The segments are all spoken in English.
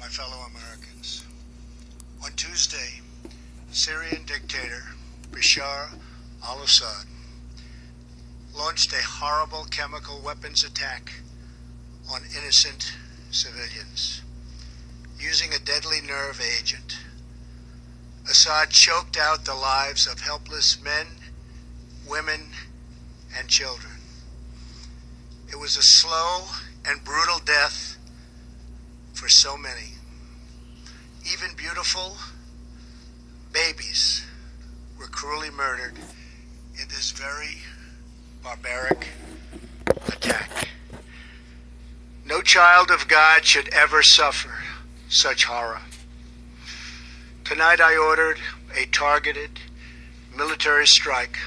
my fellow Americans. On Tuesday, Syrian dictator Bashar al-Assad launched a horrible chemical weapons attack on innocent civilians. Using a deadly nerve agent, Assad choked out the lives of helpless men, women, and children. It was a slow and brutal death for so many. Even beautiful babies were cruelly murdered in this very barbaric attack. No child of God should ever suffer such horror. Tonight I ordered a targeted military strike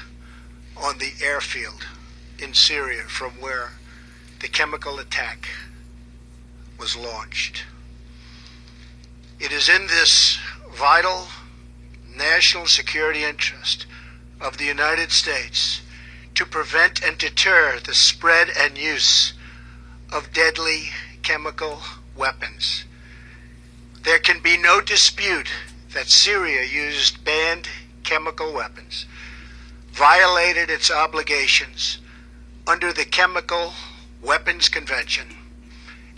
on the airfield in Syria from where the chemical attack was launched. It is in this vital national security interest of the United States to prevent and deter the spread and use of deadly chemical weapons. There can be no dispute that Syria used banned chemical weapons, violated its obligations under the Chemical Weapons Convention,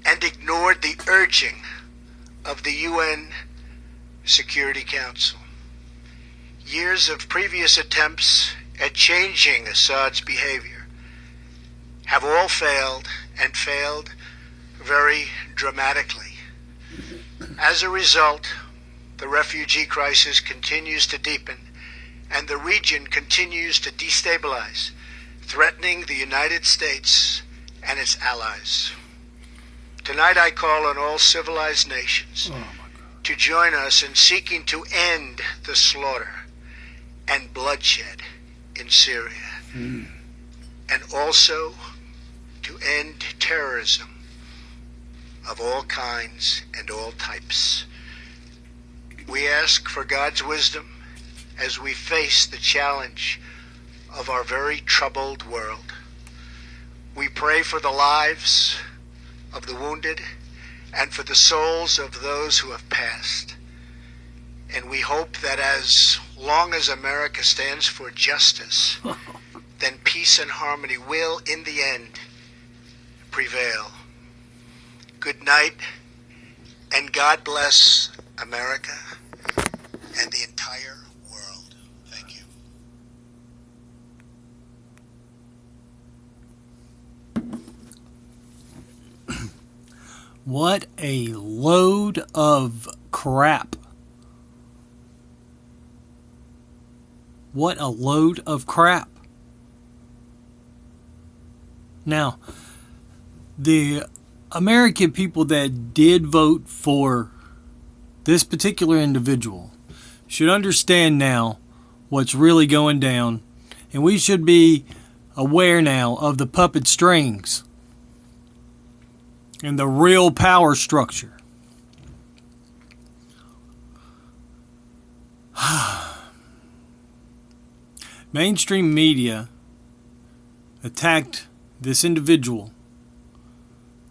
and ignored the urging of the UN Security Council. Years of previous attempts at changing Assad's behavior have all failed, and failed very dramatically. As a result, the refugee crisis continues to deepen, and the region continues to destabilize, threatening the United States and its allies. Tonight I call on all civilized nations to join us in seeking to end the slaughter and bloodshed in Syria, and also to end terrorism of all kinds and all types. We ask for God's wisdom as we face the challenge of our very troubled world. We pray for the lives of the wounded and for the souls of those who have passed. And we hope that as long as America stands for justice, then peace and harmony will, in the end, prevail. Good night, and God bless America and the entire world. Thank you. What a load of crap. What a load of crap. Now, the American people that did vote for this particular individual should understand now what's really going down, and we should be aware now of the puppet strings and the real power structure. Mainstream media attacked this individual,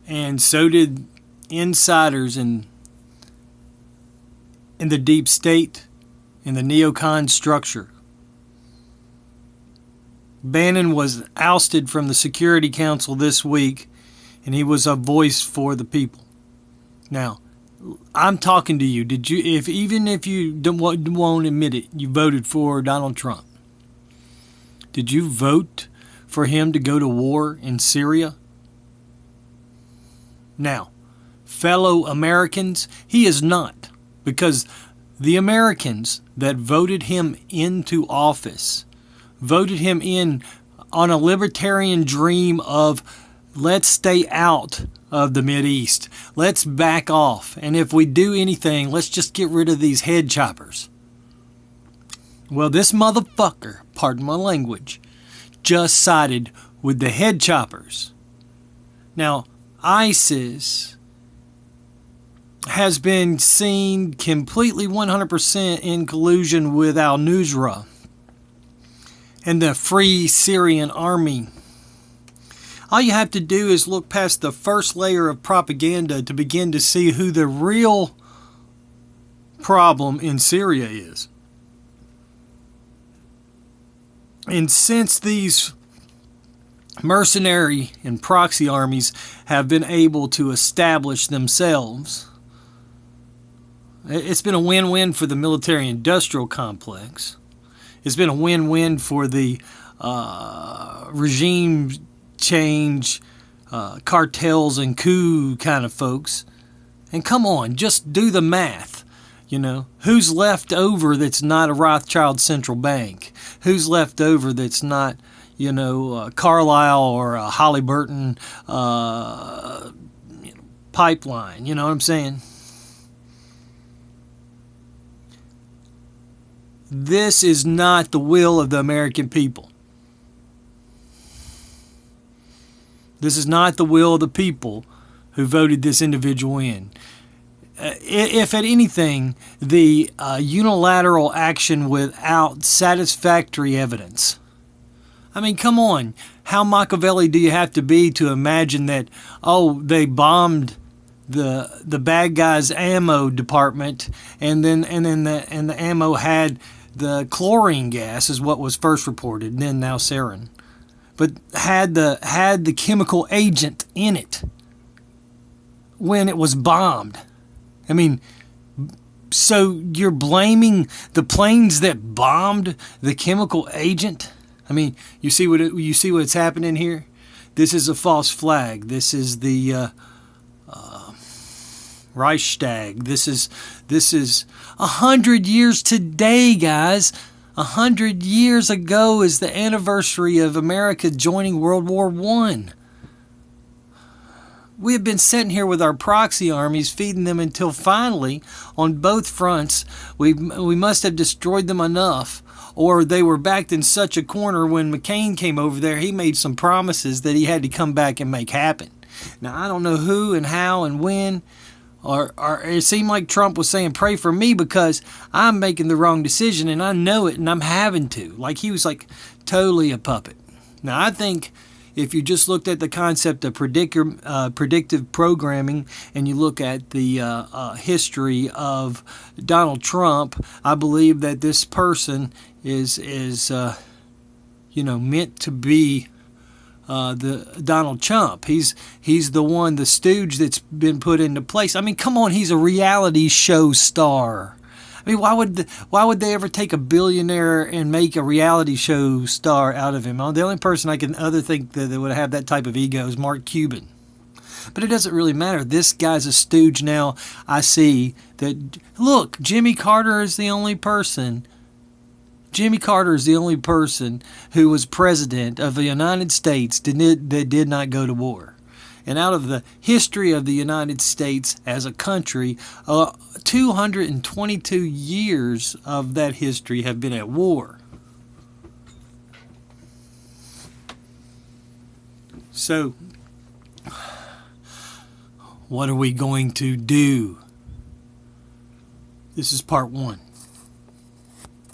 and so did insiders in the deep state, in the neocon structure. Bannon was ousted from the Security Council this week, and he was a voice for the people. Now, I'm talking to you. Did you, even if you won't admit it, you voted for Donald Trump? Did you vote for him to go to war in Syria? Now, fellow Americans, he is not, because the Americans that voted him into office voted him in on a libertarian dream of let's stay out of the Mideast. Let's back off. And if we do anything, let's just get rid of these head choppers. Well, this motherfucker, pardon my language, just sided with the head choppers. Now, ISIS has been seen completely 100% in collusion with al-Nusra and the Free Syrian Army. All you have to do is look past the first layer of propaganda to begin to see who the real problem in Syria is. And since these mercenary and proxy armies have been able to establish themselves, it's been a win-win for the military-industrial complex. It's been a win-win for the regime change, cartels and coup kind of folks. And come on, just do the math. You know, who's left over that's not a Rothschild central bank? Who's left over that's not, you know, Carlyle or a Halliburton pipeline? You know what I'm saying? This is not the will of the American people. This is not the will of the people who voted this individual in. If at anything, the unilateral action without satisfactory evidence. I mean, come on. How Machiavelli do you have to be to imagine that, oh, they bombed the bad guy's ammo department and the ammo had the chlorine gas is what was first reported, and then now sarin. But had the chemical agent in it when it was bombed. I mean, so you're blaming the planes that bombed the chemical agent? I mean, you see what's happening here? This is a false flag. This is the Reichstag. This is 100 years today, guys. 100 years ago is the anniversary of America joining World War I. We have been sitting here with our proxy armies, feeding them until finally, on both fronts, we must have destroyed them enough, or they were backed in such a corner when McCain came over there, he made some promises that he had to come back and make happen. Now, I don't know who and how and when, or it seemed like Trump was saying, pray for me because I'm making the wrong decision and I know it and I'm having to. Like he was like totally a puppet. Now, I think if you just looked at the concept of predictive programming and you look at the history of Donald Trump, I believe that this person is meant to be the Donald Trump. He's the one, the stooge that's been put into place. I mean, come on, he's a reality show star. I mean, why would they ever take a billionaire and make a reality show star out of him? The only person I can think that would have that type of ego is Mark Cuban. But it doesn't really matter. This guy's a stooge now. I see that, look, Jimmy Carter is the only person who was president of the United States that did not go to war. And out of the history of the United States as a country, 222 years of that history have been at war. So, what are we going to do? This is part 1.